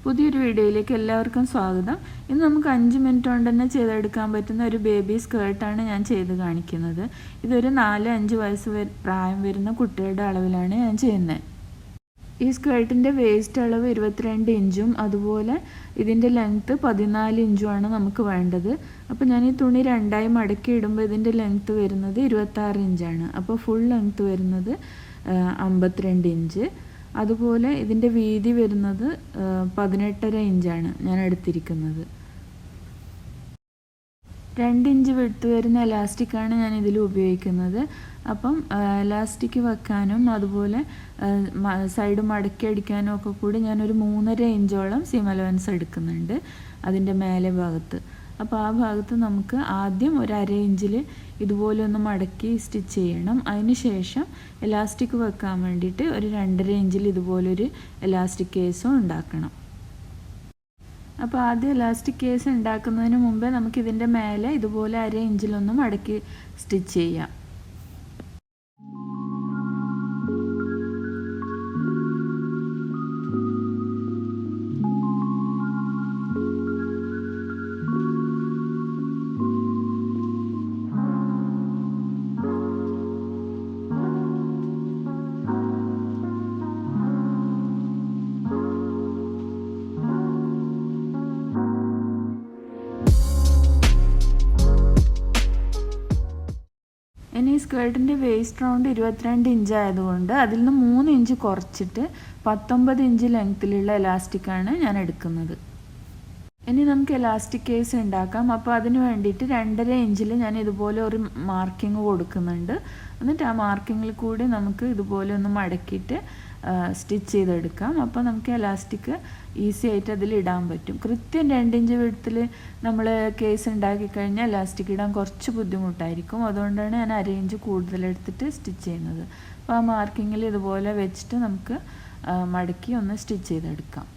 പുതിയൊരു വീഡിയോയിലേക്ക് എല്ലാവർക്കും സ്വാഗതം. ഇന്ന് നമുക്ക് 5 മിനിറ്റ് കൊണ്ട് തന്നെ ചെയ്തെടുക്കാൻ പറ്റുന്ന ഒരു ബേബി സ്കേർട്ടാണ് ഞാൻ ചെയ്ത് കാണിക്കുന്നത്. ഇതൊരു 4-5 വയസ്സ് പ്രായം വരുന്ന കുട്ടികളുടെ അളവിലാണ് ഞാൻ ചെയ്യുന്നത്. ഈ സ്കേർട്ടിൻ്റെ വേസ്റ്റ് അളവ് 22 ഇഞ്ചും അതുപോലെ ഇതിൻ്റെ ലെങ്ത്ത് 14 ഇഞ്ചുമാണ് നമുക്ക് വേണ്ടത്. അപ്പോൾ ഞാൻ ഈ തുണി രണ്ടായി മടക്കി ഇടുമ്പോൾ ഇതിൻ്റെ ലെങ്ത്ത് വരുന്നത് 26 ഇഞ്ചാണ്. അപ്പോൾ ഫുൾ ലെങ്ത്ത് വരുന്നത് 52 ഇഞ്ച്. അതുപോലെ ഇതിൻ്റെ വീതി വരുന്നത് 18.5 ഇഞ്ചാണ് ഞാൻ എടുത്തിരിക്കുന്നത്. 2 ഇഞ്ച് വിട്ട് വരുന്ന എലാസ്റ്റിക്കാണ് ഞാൻ ഇതിൽ ഉപയോഗിക്കുന്നത്. അപ്പം എലാസ്റ്റിക് വെക്കാനും അതുപോലെ സൈഡ് മടക്കി അടിക്കാനും ഒക്കെ കൂടി ഞാനൊരു 3.5 ഇഞ്ചോളം സീം അലവൻസ് എടുക്കുന്നുണ്ട് അതിൻ്റെ മേലെ ഭാഗത്ത്. അപ്പോൾ ആ ഭാഗത്ത് നമുക്ക് ആദ്യം ഒരു 1/2 ഇഞ്ചിൽ ഇതുപോലെ ഒന്ന് മടക്കി സ്റ്റിച്ച് ചെയ്യണം. അതിന് ശേഷം എലാസ്റ്റിക് വെക്കാൻ വേണ്ടിയിട്ട് ഒരു 2.5 ഇഞ്ചിൽ ഇതുപോലൊരു എലാസ്റ്റിക് കേസും ഉണ്ടാക്കണം. അപ്പോൾ ആദ്യം എലാസ്റ്റിക് കേസ് ഉണ്ടാക്കുന്നതിന് മുമ്പേ നമുക്കിതിൻ്റെ മേലെ ഇതുപോലെ 1/2 ഇഞ്ചിലൊന്ന് മടക്കി സ്റ്റിച്ച് ചെയ്യാം. ഇനി ഈ സ്കേർട്ടിൻ്റെ വേസ്റ്റ് റൗണ്ട് 22 ഇഞ്ച് ആയതുകൊണ്ട് അതിൽ നിന്ന് 3 ഇഞ്ച് കുറച്ചിട്ട് 19 ഇഞ്ച് ലെങ്ത്തിലുള്ള എലാസ്റ്റിക്കാണ് ഞാൻ എടുക്കുന്നത്. ഇനി നമുക്ക് എലാസ്റ്റിക് കേസ് ഉണ്ടാക്കാം. അപ്പോൾ അതിന് വേണ്ടിയിട്ട് 2.5 ഇഞ്ചിൽ ഞാൻ ഇതുപോലെ ഒരു മാർക്കിങ് കൊടുക്കുന്നുണ്ട്. എന്നിട്ട് ആ മാർക്കിങ്ങിൽ കൂടി നമുക്ക് ഇതുപോലെ ഒന്ന് മടക്കിയിട്ട് സ്റ്റിച്ച് ചെയ്തെടുക്കാം. അപ്പോൾ നമുക്ക് എലാസ്റ്റിക് ഈസി ആയിട്ട് അതിൽ ഇടാൻ പറ്റും. കൃത്യം 2 ഇഞ്ച് വിടത്തിൽ നമ്മൾ കേസ് ഉണ്ടാക്കി കഴിഞ്ഞാൽ എലാസ്റ്റിക് ഇടാൻ കുറച്ച് ബുദ്ധിമുട്ടായിരിക്കും. അതുകൊണ്ടാണ് ഞാൻ 1/2 ഇഞ്ച് കൂടുതലെടുത്തിട്ട് സ്റ്റിച്ച് ചെയ്യുന്നത്. അപ്പോൾ ആ മാർക്കിങ്ങിൽ ഇതുപോലെ വെച്ചിട്ട് നമുക്ക് മടക്കി ഒന്ന് സ്റ്റിച്ച് ചെയ്തെടുക്കാം.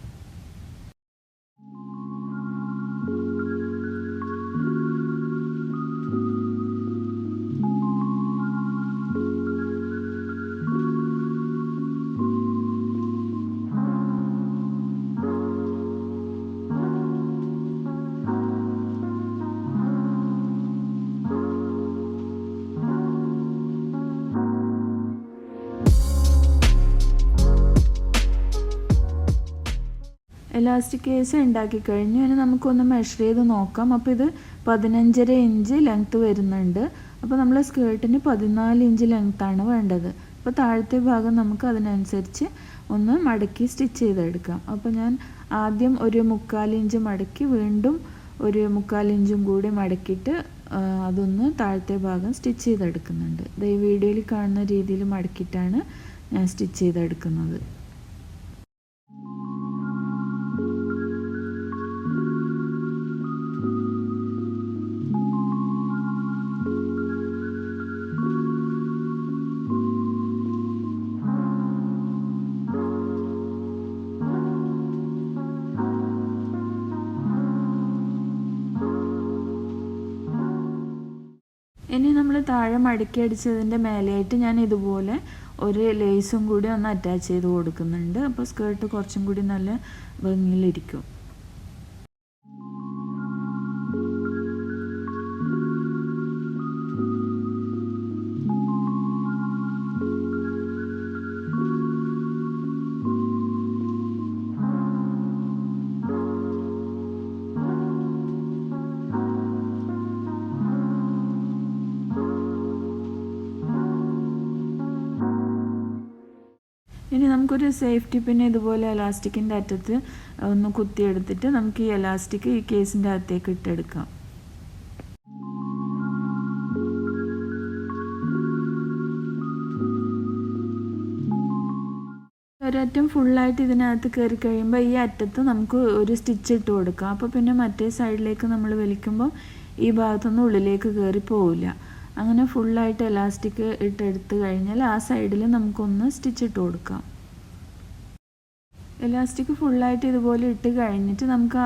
എലാസ്റ്റിക് കേസ് ഉണ്ടാക്കി കഴിഞ്ഞു. ഇനി നമുക്കൊന്ന് മെഷർ ചെയ്ത് നോക്കാം. അപ്പോൾ ഇത് 15.5 ഇഞ്ച് ലെങ്ത്ത് വരുന്നുണ്ട്. അപ്പോൾ നമ്മൾ സ്കേർട്ടിന് 14 ഇഞ്ച് ലെങ്ത്താണ് വേണ്ടത്. അപ്പോൾ താഴത്തെ ഭാഗം നമുക്ക് അതിനനുസരിച്ച് ഒന്ന് മടക്കി സ്റ്റിച്ച് ചെയ്തെടുക്കാം. അപ്പോൾ ഞാൻ ആദ്യം ഒരു 3/4 ഇഞ്ച് മടക്കി വീണ്ടും ഒരു 3/4 ഇഞ്ചും കൂടി മടക്കിയിട്ട് അതൊന്ന് താഴത്തെ ഭാഗം സ്റ്റിച്ച് ചെയ്തെടുക്കുന്നുണ്ട്. ഈ വീഡിയോയിൽ കാണുന്ന രീതിയിൽ മടക്കിയിട്ടാണ് ഞാൻ സ്റ്റിച്ച് ചെയ്തെടുക്കുന്നത്. ഇനി നമ്മൾ താഴെ മടക്കി അടിച്ചതിൻ്റെ മേലെയായിട്ട് ഞാൻ ഇതുപോലെ ഒരു ലേസും കൂടി ഒന്ന് അറ്റാച്ച് ചെയ്ത് കൊടുക്കുന്നുണ്ട്. അപ്പോൾ സ്കേർട്ട് കുറച്ചും കൂടി നല്ല ഭംഗിയിലിരിക്കും. ഇനി നമുക്കൊരു സേഫ്റ്റി പിന്നെ ഇതുപോലെ എലാസ്റ്റിക്കിൻ്റെ അറ്റത്ത് ഒന്ന് കുത്തിയെടുത്തിട്ട് നമുക്ക് ഈ എലാസ്റ്റിക് ഈ കേസിൻ്റെ അകത്തേക്ക് ഇട്ടെടുക്കാം. ഒരറ്റം ഫുള്ളായിട്ട് ഇതിനകത്ത് കയറി കഴിയുമ്പോൾ ഈ അറ്റത്ത് നമുക്ക് ഒരു സ്റ്റിച്ച് ഇട്ട് കൊടുക്കാം. അപ്പോൾ പിന്നെ മറ്റേ സൈഡിലേക്ക് നമ്മൾ വലിക്കുമ്പോൾ ഈ ഭാഗത്തൊന്നും ഉള്ളിലേക്ക് കയറി പോവില്ല. അങ്ങനെ ഫുള്ളായിട്ട് എലാസ്റ്റിക് ഇട്ടെടുത്ത് കഴിഞ്ഞാൽ ആ സൈഡിൽ നമുക്കൊന്ന് സ്റ്റിച്ച് ഇട്ട് കൊടുക്കാം. എലാസ്റ്റിക് ഫുള്ളായിട്ട് ഇതുപോലെ ഇട്ട് കഴിഞ്ഞിട്ട് നമുക്ക്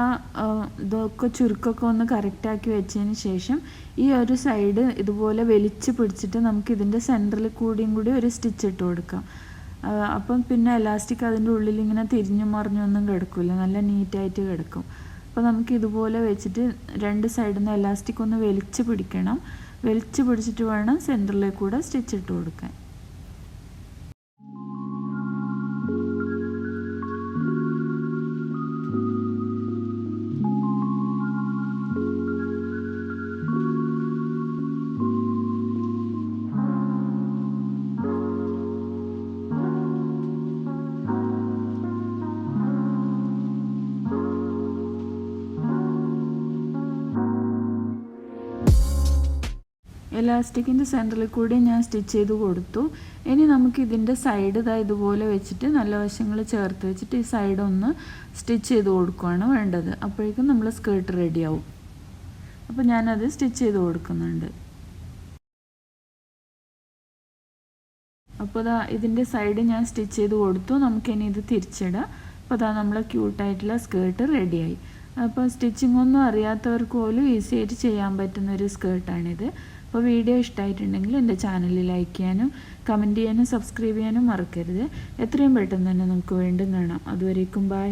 ആ ഇതൊക്കെ ചുരുക്കമൊക്കെ ഒന്ന് കറക്റ്റാക്കി വെച്ചതിന് ശേഷം ഈ ഒരു സൈഡ് ഇതുപോലെ വലിച്ച് പിടിച്ചിട്ട് നമുക്ക് ഇതിൻ്റെ സെൻറ്ററിൽ കൂടിയും കൂടി ഒരു സ്റ്റിച്ച് ഇട്ട് കൊടുക്കാം. അപ്പം പിന്നെ എലാസ്റ്റിക് അതിൻ്റെ ഉള്ളിൽ ഇങ്ങനെ തിരിഞ്ഞു മറിഞ്ഞൊന്നും കിടക്കില്ല, നല്ല നീറ്റായിട്ട് കിടക്കും. അപ്പോൾ നമുക്ക് ഇതുപോലെ വെച്ചിട്ട് രണ്ട് സൈഡിൽ നിന്ന് എലാസ്റ്റിക് ഒന്ന് വലിച്ച് പിടിക്കണം. വലിച്ച് പിടിച്ചിട്ട് വേണം സെൻറ്ററിലേക്ക് കൂടെ സ്റ്റിച്ച് ഇട്ട് കൊടുക്കാൻ. എലാസ്റ്റിക്കിൻ്റെ സെൻറ്ററിൽ കൂടി ഞാൻ സ്റ്റിച്ച് ചെയ്ത് കൊടുത്തു. ഇനി നമുക്ക് ഇതിൻ്റെ സൈഡ് ഇതുപോലെ വെച്ചിട്ട് നല്ല വശങ്ങൾ ചേർത്ത് വെച്ചിട്ട് ഈ സൈഡ് ഒന്ന് സ്റ്റിച്ച് ചെയ്ത് കൊടുക്കുകയാണ് വേണ്ടത്. അപ്പോഴേക്കും നമ്മൾ സ്കേർട്ട് റെഡിയാവും. അപ്പോൾ ഞാനത് സ്റ്റിച്ച് ചെയ്ത് കൊടുക്കുന്നുണ്ട്. അപ്പോൾ ഇതിൻ്റെ സൈഡ് ഞാൻ സ്റ്റിച്ച് ചെയ്ത് കൊടുത്തു. നമുക്കിനി ഇത് തിരിച്ചിടാം. അപ്പോൾ നമ്മളെ ക്യൂട്ടായിട്ടുള്ള സ്കേർട്ട് റെഡിയായി. അപ്പോൾ സ്റ്റിച്ചിങ് ഒന്നും അറിയാത്തവർക്ക് പോലും ഈസി ആയിട്ട് ചെയ്യാൻ പറ്റുന്ന ഒരു സ്കേർട്ടാണിത്. അപ്പോൾ വീഡിയോ ഇഷ്ടമായിട്ടുണ്ടെങ്കിൽ എൻ്റെ ചാനൽ ലൈക്ക് ചെയ്യാനും കമൻറ്റ് ചെയ്യാനും സബ്സ്ക്രൈബ് ചെയ്യാനും മറക്കരുത്. എത്രയും പെട്ടെന്ന് തന്നെ നമുക്ക് വീണ്ടും കാണാം. അതുവരേക്കും ബൈ.